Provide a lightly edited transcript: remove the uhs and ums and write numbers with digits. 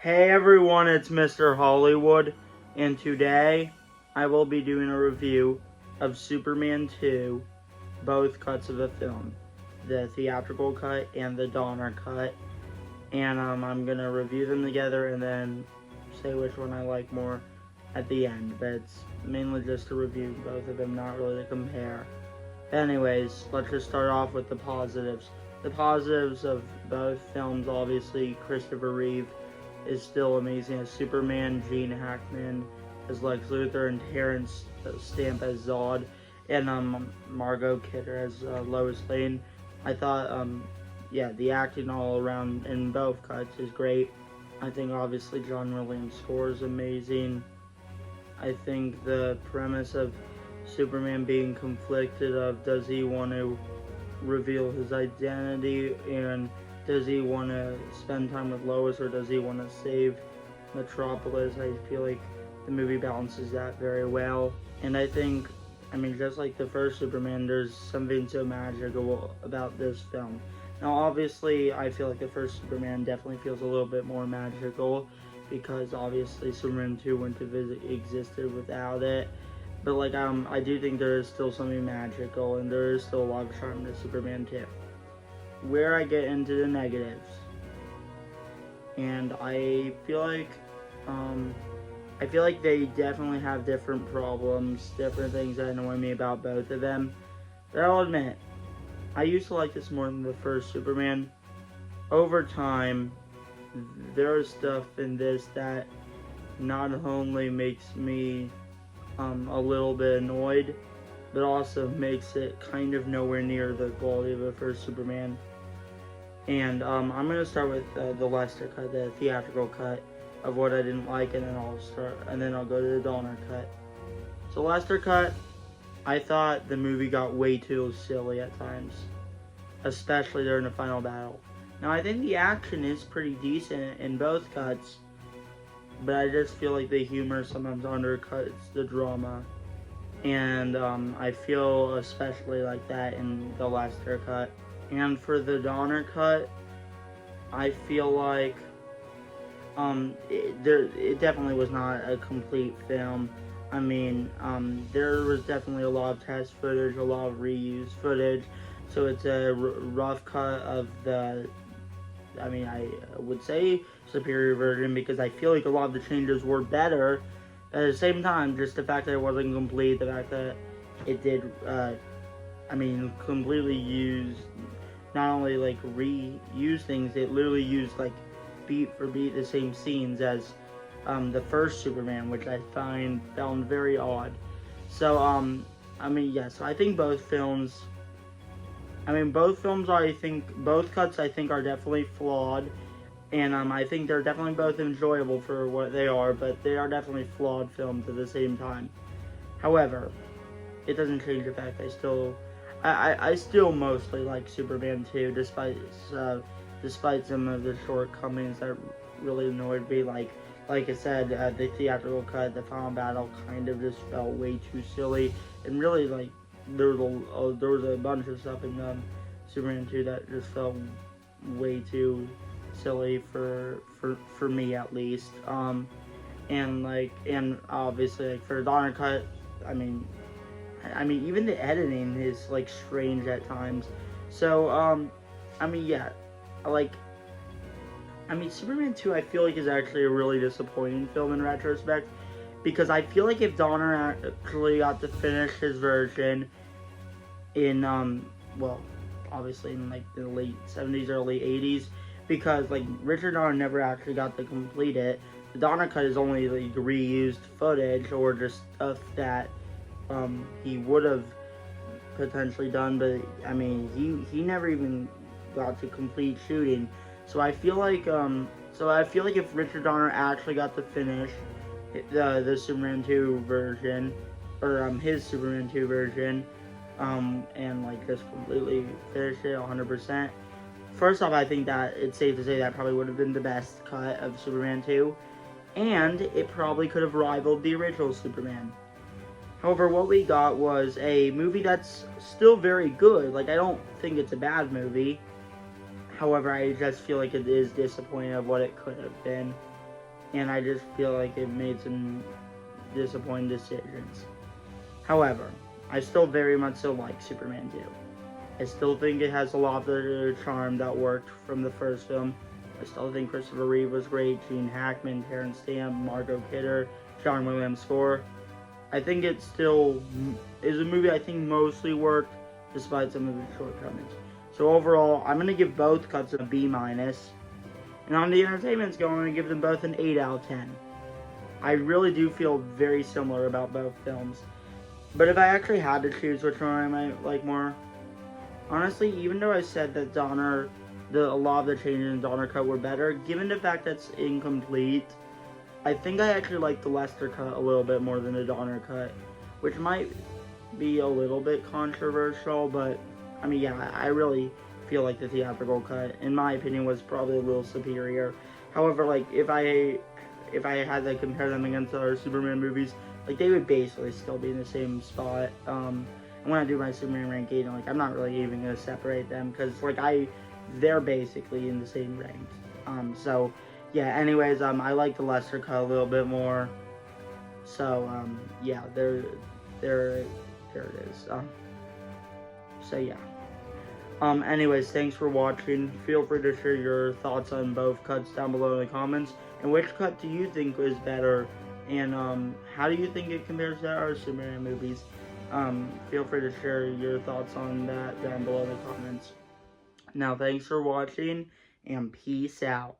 Hey everyone, it's Mr. Hollywood, and today I will be doing a review of Superman 2, both cuts of the film, the theatrical cut and the Donner cut, and I'm going to review them together and then say which one I like more at the end, but it's mainly just to review both of them, not really to compare. Anyways, let's just start off with the positives. The positives of both films, obviously, Christopher Reeve is still amazing as Superman, Gene Hackman as Lex Luthor, and Terrence Stamp as Zod, and Margot Kidder as Lois Lane. I thought, yeah, the acting all around in both cuts is great. I think obviously John Williams' score is amazing. I think the premise of Superman being conflicted of does he want to reveal his identity and does he want to spend time with Lois or does he want to save Metropolis? I feel like the movie balances that very well. And I think, just like the first Superman, there's something so magical about this film. Now, obviously, I feel like the first Superman definitely feels a little bit more magical because obviously Superman 2 wouldn't have existed without it. But I do think there is still something magical and there is still a lot of charm to Superman 2. Where I get into the negatives, and I feel like they definitely have different problems, different things that annoy me about both of them. But I'll admit, I used to like this more than the first Superman. Over time, there is stuff in this that not only makes me a little bit annoyed, but also makes it kind of nowhere near the quality of the first Superman. And I'm gonna start with the Lester cut, the theatrical cut of what I didn't like, and then I'll go to the Donner cut. So Lester cut, I thought the movie got way too silly at times, especially during the final battle. Now I think the action is pretty decent in both cuts, but I just feel like the humor sometimes undercuts the drama, and I feel especially like that in the Lester cut. And for the Donner cut, I feel like it definitely was not a complete film. There was definitely a lot of test footage, a lot of reused footage, so it's a rough cut of the, I would say superior version because I feel like a lot of the changes were better. But at the same time, just the fact that it wasn't complete, the fact that it did, completely use, not only like reuse things, it literally used like beat for beat the same scenes as the first Superman, which I found very odd. So so I think both films. Both cuts I think are definitely flawed, and I think they're definitely both enjoyable for what they are, but they are definitely flawed films at the same time. However, it doesn't change the fact I still mostly like Superman 2, despite some of the shortcomings that really annoyed me. Like I said, the theatrical cut, the final battle, kind of just felt way too silly, and really there was a bunch of stuff in Superman 2 that just felt way too silly for me at least. And obviously for the Donner cut, even the editing is like strange at times. So yeah, Superman 2 I feel like is actually a really disappointing film in retrospect, because I feel like if Donner actually got to finish his version in obviously in like the late 70s, early 80s, because like Richard Donner never actually got to complete it. The Donner cut is only like reused footage or just stuff that he would have potentially done, but he never even got to complete shooting. So I feel like if Richard Donner actually got to finish the Superman 2 version, or his Superman 2 version, and like just completely finish it 100%. First off, I think that it's safe to say that probably would have been the best cut of Superman 2, and it probably could have rivaled the original Superman. However, what we got was a movie that's still very good. Like, I don't think it's a bad movie. However, I just feel like it is disappointing of what it could have been. and I just feel like it made some disappointing decisions. However, I still very much so like Superman 2. I still think it has a lot of the charm that worked from the first film. I still think Christopher Reeve was great, Gene Hackman, Terrence Stamp, Margot Kidder, John Williams score. I think it still is a movie I think mostly worked despite some of its shortcomings. So overall, I'm going to give both cuts a B-. And on the entertainment scale, I'm going to give them both an 8 out of 10. I really do feel very similar about both films. But if I actually had to choose which one I might like more, honestly, even though I said that a lot of the changes in Donner Cut were better, given the fact that's incomplete, I think I actually like the Lester Cut a little bit more than the Donner Cut, which might be a little bit controversial, but I mean, yeah, I really feel like the theatrical cut, in my opinion, was probably a little superior. However, like if I had to compare them against other Superman movies, like they would basically still be in the same spot. And when I do my Superman ranking, like I'm not really even gonna separate them because like they're basically in the same range. So yeah. Anyways, I like the Lester Cut a little bit more. So yeah, there it is. So yeah. Anyways, thanks for watching. Feel free to share your thoughts on both cuts down below in the comments. And which cut do you think was better? And how do you think it compares to our Superman movies? Feel free to share your thoughts on that down below in the comments. Now, thanks for watching, and peace out.